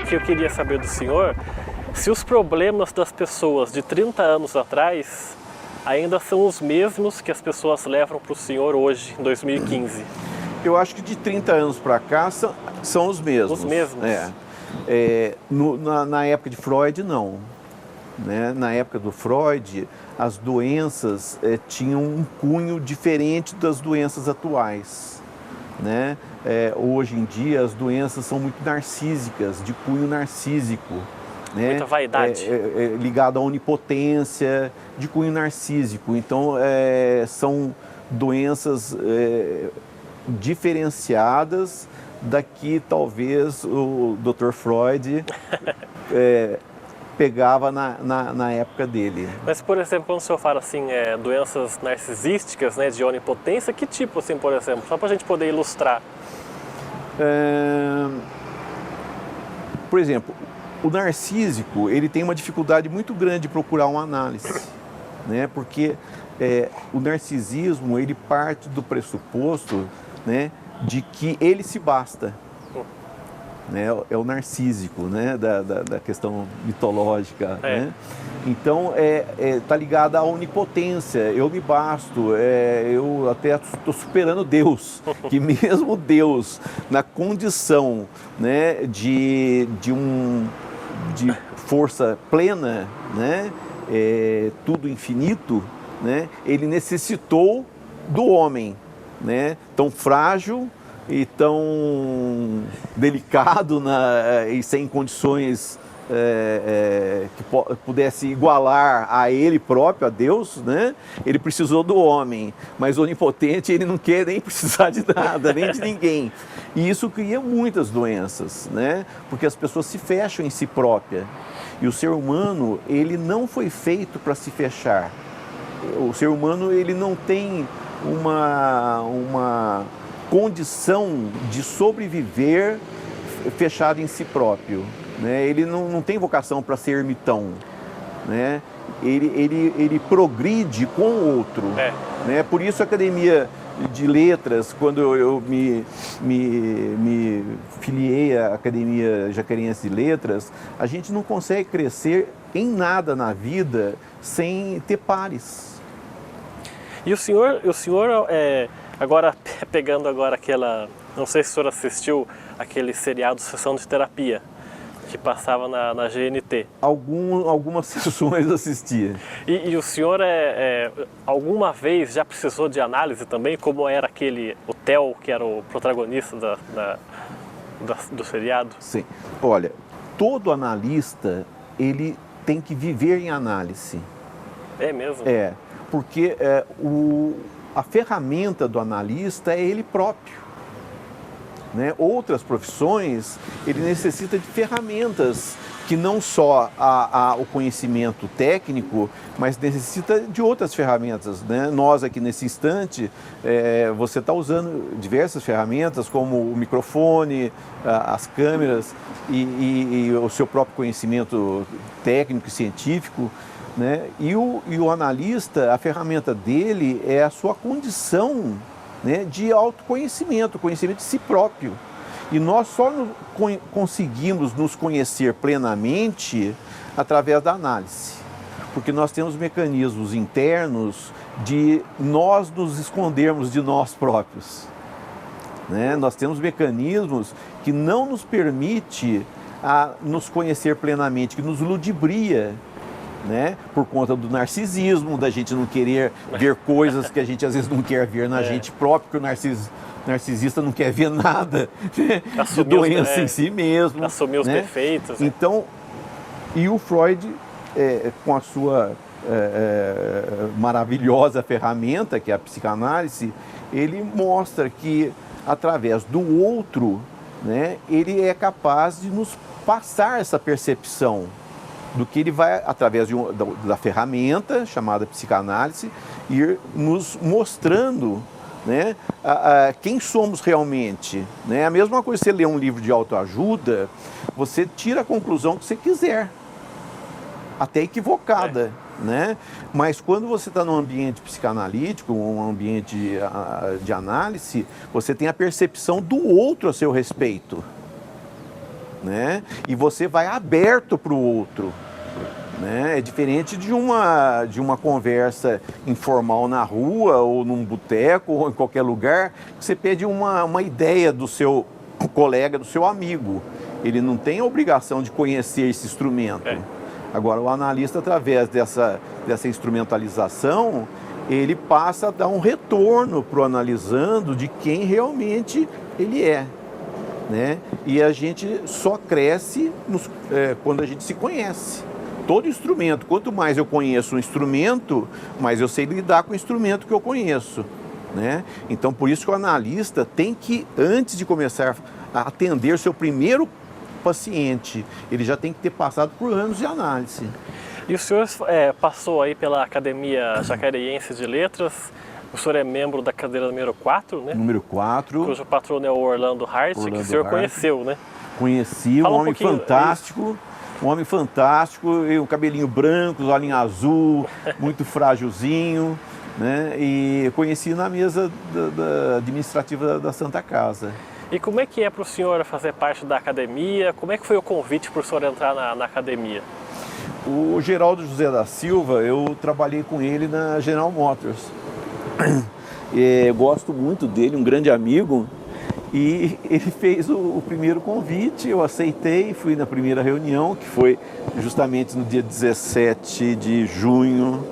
que eu queria saber do senhor, se os problemas das pessoas de 30 anos atrás ainda são os mesmos que as pessoas levam para o senhor hoje, em 2015. Eu acho que de 30 anos para cá são os mesmos. Os mesmos? Na época de Freud, não. Né? Na época do Freud, as doenças tinham um cunho diferente das doenças atuais. Né? Hoje em dia, as doenças são muito narcísicas, de cunho narcísico. Né? Muita vaidade. Ligado à onipotência, de cunho narcísico. Então, são doenças diferenciadas da que talvez o Dr. Freud pegava na época dele. Mas, por exemplo, quando o senhor fala assim, doenças narcisísticas, né, de onipotência, que tipo, assim, por exemplo? Só para a gente poder ilustrar. Por exemplo, o narcísico, ele tem uma dificuldade muito grande de procurar uma análise, né? Porque o narcisismo, ele parte do pressuposto, né, de que ele se basta. Né? É o narcísico, né? da questão mitológica. Né? Então, está ligado à onipotência, eu me basto, eu até estou superando Deus, que mesmo Deus, na condição, né, de força plena, né, tudo infinito, né, ele necessitou do homem, né, tão frágil e tão delicado e sem condições que pudesse igualar a ele próprio, a Deus, né? Ele precisou do homem, mas onipotente ele não quer nem precisar de nada, nem de ninguém. E isso cria muitas doenças, né? Porque as pessoas se fecham em si própria. E o ser humano, ele não foi feito para se fechar. O ser humano, ele não tem uma condição de sobreviver fechado em si próprio, né? Ele não tem vocação para ser ermitão, né? Ele progride com o outro, né? Por isso a Academia de Letras, quando eu me filiei à Academia Jacarense de Letras, a gente não consegue crescer em nada na vida sem ter pares. E o senhor agora, pegando agora aquela, não sei se o senhor assistiu aquele seriado Sessão de Terapia, que passava na GNT. Algumas sessões assistia. E o senhor alguma vez já precisou de análise também, como era o Theo, que era o protagonista do seriado? Sim. Olha, todo analista, ele tem que viver em análise. É mesmo? Porque a ferramenta do analista é ele próprio. Né? Outras profissões, ele necessita de ferramentas que não só o conhecimento técnico, mas necessita de outras ferramentas. Né? Nós aqui nesse instante, você está usando diversas ferramentas, como o microfone, as câmeras e o seu próprio conhecimento técnico e científico. Né? E o analista, a ferramenta dele é a sua condição, né, de autoconhecimento, conhecimento de si próprio. E nós só conseguimos nos conhecer plenamente através da análise. Porque nós temos mecanismos internos de nós nos escondermos de nós próprios. Né? Nós temos mecanismos que não nos permite nos conhecer plenamente, que nos ludibria. Né? Por conta do narcisismo, da gente não querer ver coisas que a gente às vezes não quer ver na gente próprio, porque o narcisista não quer ver nada, né? De doença em si mesmo. Assumir os defeitos. Então, e o Freud, com a sua maravilhosa ferramenta, que é a psicanálise, ele mostra que através do outro, né, ele é capaz de nos passar essa percepção do que ele vai, através da ferramenta chamada psicanálise, ir nos mostrando, né, quem somos realmente. Né? A mesma coisa, você lê um livro de autoajuda, você tira a conclusão que você quiser, até equivocada. Né? Mas quando você está num ambiente psicanalítico, um ambiente de análise, você tem a percepção do outro a seu respeito. né? E você vai aberto para o outro. Né? É diferente de uma conversa informal na rua ou num boteco ou em qualquer lugar, que você pede uma ideia do seu colega, do seu amigo. Ele não tem a obrigação de conhecer esse instrumento. Agora, o analista, através dessa instrumentalização, ele passa a dar um retorno para o analisando de quem realmente ele é. Né? E a gente só cresce quando a gente se conhece. Todo instrumento, quanto mais eu conheço um instrumento, mais eu sei lidar com o instrumento que eu conheço. Né? Então, por isso que o analista tem que, antes de começar a atender seu primeiro paciente, ele já tem que ter passado por anos de análise. E o senhor passou aí pela Academia Jacareiense de Letras, o senhor é membro da cadeira número 4, né? Número 4. Cujo patrono é o Orlando Hart, que o senhor conheceu, né? Conheci, um homem fantástico. Um homem fantástico, um cabelinho branco, os olhinhos azul, muito frágilzinho, né? E conheci na mesa da administrativa da Santa Casa. E como é que é para o senhor fazer parte da academia? Como é que foi o convite para o senhor entrar na academia? O Geraldo José da Silva, eu trabalhei com ele na General Motors. Gosto muito dele, um grande amigo. E ele fez o primeiro convite, eu aceitei, fui na primeira reunião, que foi justamente no dia 17 de junho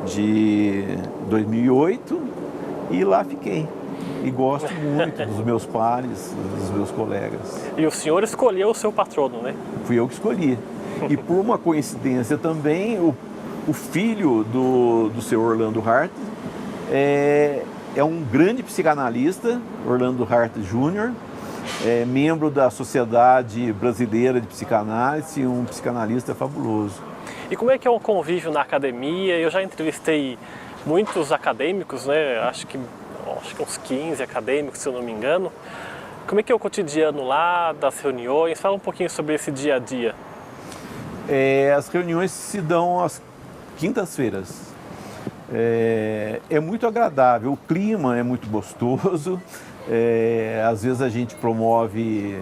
de 2008, e lá fiquei. E gosto muito dos meus pares, dos meus colegas. E o senhor escolheu o seu patrono, né? Fui eu que escolhi. E por uma coincidência também, o filho do seu Orlando Hart é um grande psicanalista, Orlando Hart Jr., membro da Sociedade Brasileira de Psicanálise, um psicanalista fabuloso. E como é que é um convívio na academia? Eu já entrevistei muitos acadêmicos, né? Acho que uns 15 acadêmicos, se eu não me engano. Como é que é o cotidiano lá, das reuniões? Fala um pouquinho sobre esse dia a dia. As reuniões se dão às quintas-feiras. É muito agradável, o clima é muito gostoso, às vezes a gente promove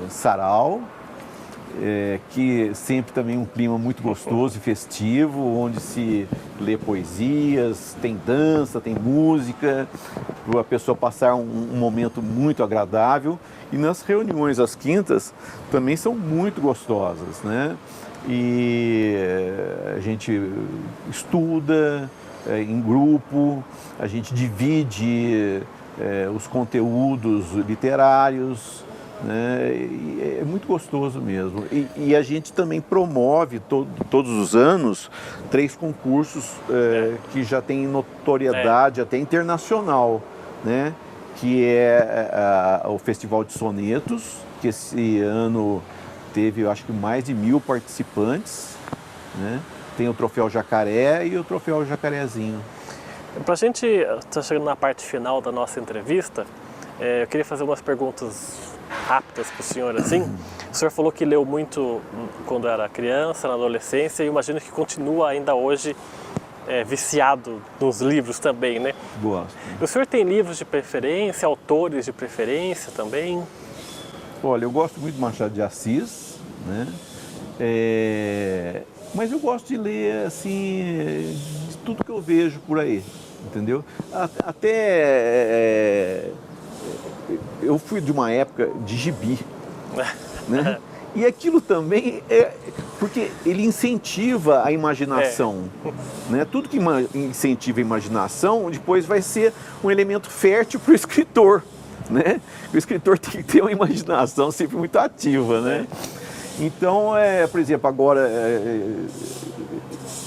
sarau, que sempre também um clima muito gostoso e festivo, onde se lê poesias, tem dança, tem música, para a pessoa passar um momento muito agradável. E nas reuniões às quintas também são muito gostosas, né? E a gente estuda em grupo, a gente divide os conteúdos literários, né? E é muito gostoso mesmo. E a gente também promove todos os anos 3 concursos que já têm notoriedade até internacional, né? Que é o Festival de Sonetos, que esse ano teve, eu acho que mais de 1000 participantes, né? Tem o Troféu Jacaré e o Troféu Jacarezinho. Para a gente estar chegando na parte final da nossa entrevista, eu queria fazer umas perguntas rápidas para o senhor, assim. O senhor falou que leu muito quando era criança, na adolescência, e imagino que continua ainda hoje viciado nos livros também, né? Gosto. O senhor tem livros de preferência, autores de preferência também? Olha, eu gosto muito de Machado de Assis, né? Mas eu gosto de ler, assim, de tudo que eu vejo por aí, entendeu? Até eu fui de uma época de gibi, né? E aquilo também porque ele incentiva a imaginação, né? Tudo que incentiva a imaginação depois vai ser um elemento fértil para o escritor, né? O escritor tem que ter uma imaginação sempre muito ativa, né? Então, por exemplo, agora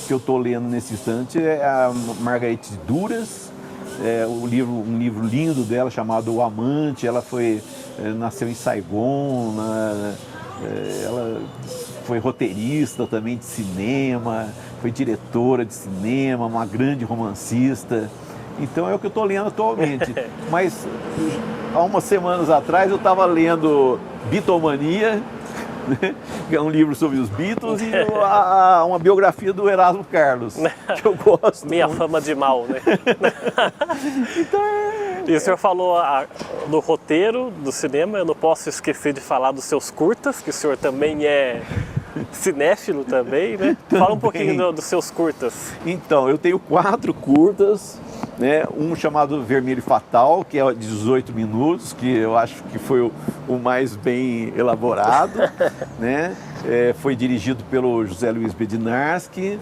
que eu estou lendo nesse instante é a Margarete Duras, um livro lindo dela chamado O Amante. Ela nasceu em Saigon, ela foi roteirista também de cinema, foi diretora de cinema, uma grande romancista. Então é o que eu estou lendo atualmente. Mas há umas semanas atrás eu estava lendo Beatlemania, né? Que é um livro sobre os Beatles, e uma biografia do Erasmo Carlos, que eu gosto Minha muito. fama de mal, né? Então E o senhor falou no roteiro do cinema, eu não posso esquecer de falar dos seus curtas, que o senhor também é cinéfilo também, né? Fala um pouquinho dos seus curtas. Então, eu tenho 4 curtas, né? Um chamado Vermelho Fatal, que é de 18 minutos, que eu acho que foi o mais bem elaborado, né? Foi dirigido pelo José Luiz Bednarski,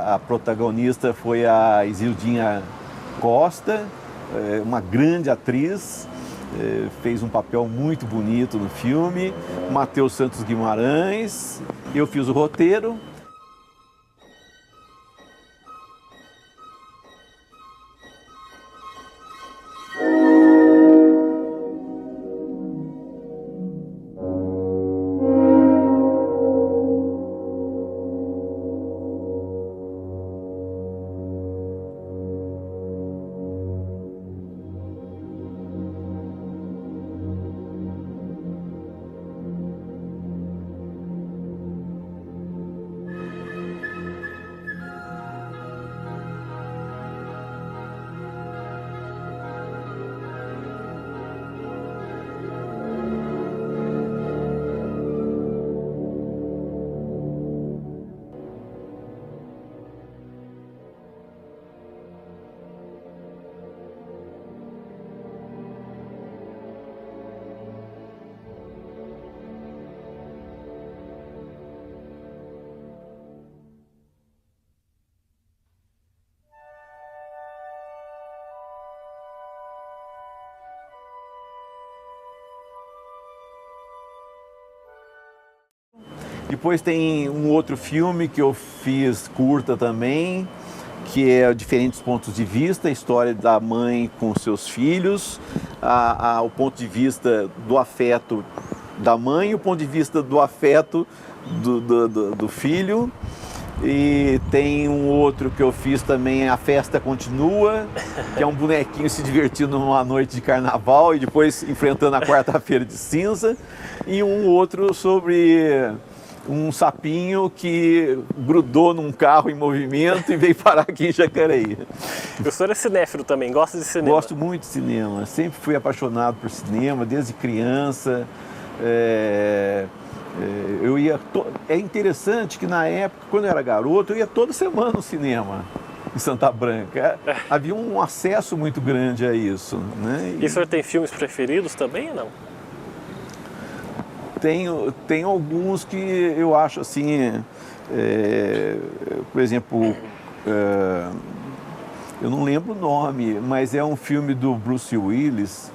a protagonista foi a Isildinha Costa, uma grande atriz, fez um papel muito bonito no filme. Matheus Santos Guimarães, eu fiz o roteiro. Depois tem um outro filme que eu fiz curta também, que é Diferentes Pontos de Vista, a história da mãe com seus filhos, o ponto de vista do afeto da mãe e o ponto de vista do afeto do filho. E tem um outro que eu fiz também, A Festa Continua, que é um bonequinho se divertindo numa noite de carnaval e depois enfrentando a quarta-feira de cinza. E um outro sobre um sapinho que grudou num carro em movimento e veio parar aqui em Jacareí. O senhor é cinéfilo também, gosta de cinema? Gosto muito de cinema, sempre fui apaixonado por cinema, desde criança. Eu ia É interessante que na época, quando eu era garoto, eu ia toda semana no cinema em Santa Branca. Havia um acesso muito grande a isso, né? E o senhor tem filmes preferidos também ou não? Tenho alguns que eu acho assim, por exemplo, eu não lembro o nome, mas é um filme do Bruce Willis,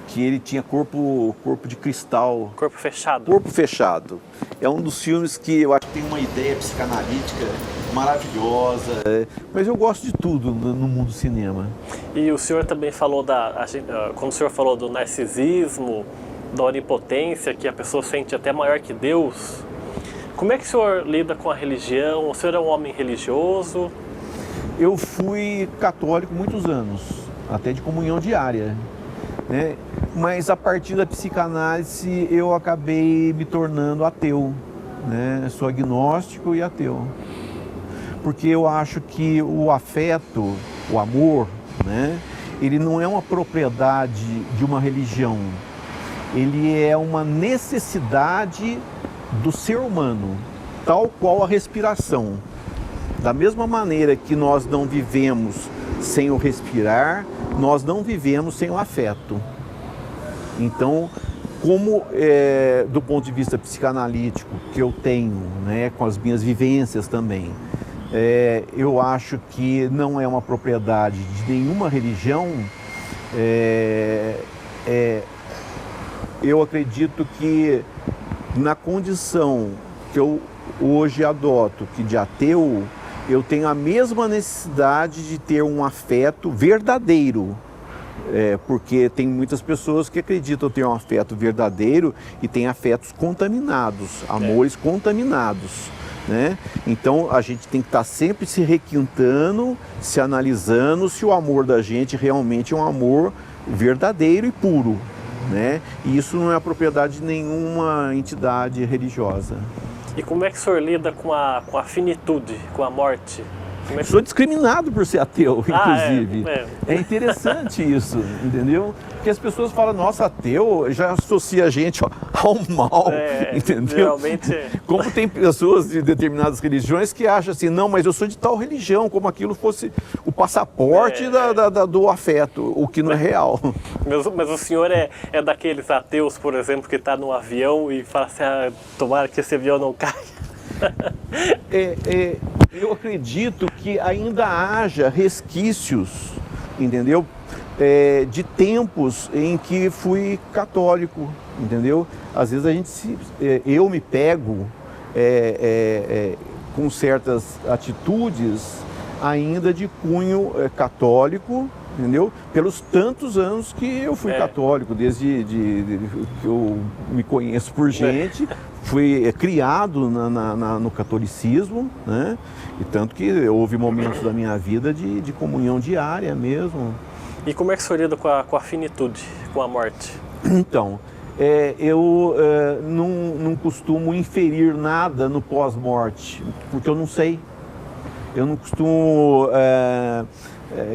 que ele tinha corpo de cristal. Corpo Fechado. Corpo Fechado. É um dos filmes que eu acho que tem uma ideia psicanalítica maravilhosa. Mas eu gosto de tudo no mundo do cinema. E o senhor também falou quando o senhor falou do narcisismo, da onipotência, que a pessoa sente até maior que Deus. Como é que o senhor lida com a religião? O senhor é um homem religioso? Eu fui católico muitos anos, até de comunhão diária, né? Mas a partir da psicanálise eu acabei me tornando ateu, né? Sou agnóstico e ateu. Porque eu acho que o afeto, o amor, né? Ele não é uma propriedade de uma religião. Ele é uma necessidade do ser humano, tal qual a respiração. Da mesma maneira que nós não vivemos sem o respirar, nós não vivemos sem o afeto. Então, do ponto de vista psicanalítico que eu tenho, né, com as minhas vivências também, eu acho que não é uma propriedade de nenhuma religião. Eu acredito que na condição que eu hoje adoto, que de ateu, eu tenho a mesma necessidade de ter um afeto verdadeiro. Porque tem muitas pessoas que acreditam ter um afeto verdadeiro e tem afetos contaminados, amores contaminados, né? Então a gente tem que estar sempre se requintando, se analisando se o amor da gente realmente é um amor verdadeiro e puro, né? E isso não é a propriedade de nenhuma entidade religiosa. E como é que o senhor lida com a finitude, com a morte? Sou discriminado por ser ateu, inclusive. É. É interessante isso, entendeu? Porque as pessoas falam, nossa, ateu já associa a gente ao mal, entendeu? Geralmente... Como tem pessoas de determinadas religiões que acham assim, não, mas eu sou de tal religião, como aquilo fosse o passaporte do afeto, o que não é real. Mas o senhor é daqueles ateus, por exemplo, que está no avião e fala assim, tomara que esse avião não caia. Eu acredito que ainda haja resquícios, entendeu? De tempos em que fui católico, entendeu? Às vezes eu me pego com certas atitudes ainda de cunho católico, entendeu? Pelos tantos anos que eu fui católico, desde que eu me conheço por gente, fui criado no catolicismo, né? E tanto que houve momentos da minha vida de comunhão diária mesmo. E como é que o senhor lida com a finitude, com a morte? Então, eu não costumo inferir nada no pós-morte, porque eu não sei. Eu não costumo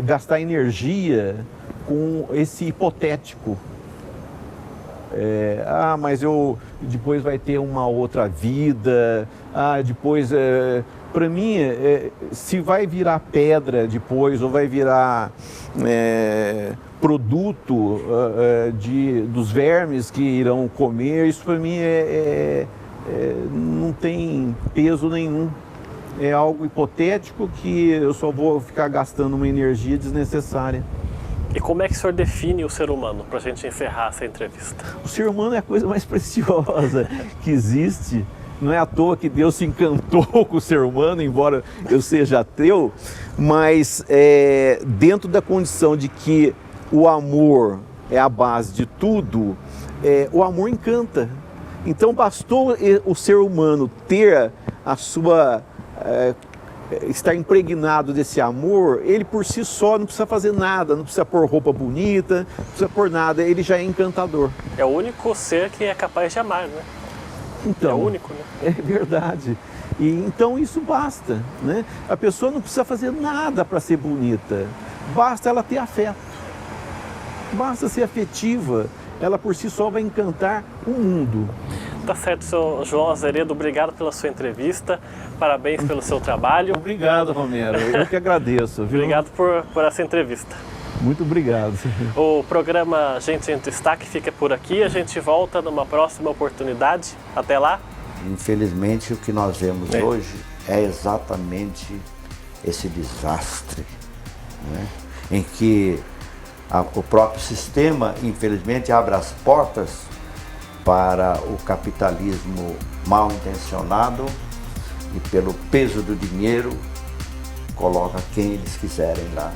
gastar energia com esse hipotético. Mas depois vai ter uma outra vida. Depois, para mim, se vai virar pedra depois ou vai virar produto dos vermes que irão comer, isso para mim não tem peso nenhum. É algo hipotético que eu só vou ficar gastando uma energia desnecessária. E como é que o senhor define o ser humano, para a gente encerrar essa entrevista? O ser humano é a coisa mais preciosa que existe. Não é à toa que Deus se encantou com o ser humano, embora eu seja ateu, mas dentro da condição de que o amor é a base de tudo, o amor encanta. Então bastou o ser humano ter a sua... estar impregnado desse amor, ele por si só não precisa fazer nada, não precisa pôr roupa bonita, não precisa pôr nada, ele já é encantador. É o único ser que é capaz de amar, né? Então, é o único, né? É verdade. E então isso basta, né? A pessoa não precisa fazer nada para ser bonita, basta ela ter afeto, basta ser afetiva, ela por si só vai encantar o mundo. Tá certo, senhor João Azeredo, obrigado pela sua entrevista, parabéns pelo seu trabalho. Obrigado, Romero, eu que agradeço. Viu? Obrigado por essa entrevista. Muito obrigado. O programa Gente em Destaque fica por aqui, a gente volta numa próxima oportunidade. Até lá. Infelizmente, o que nós vemos hoje é exatamente esse desastre, né? Em que o próprio sistema, infelizmente, abre as portas para o capitalismo mal intencionado e pelo peso do dinheiro coloca quem eles quiserem lá.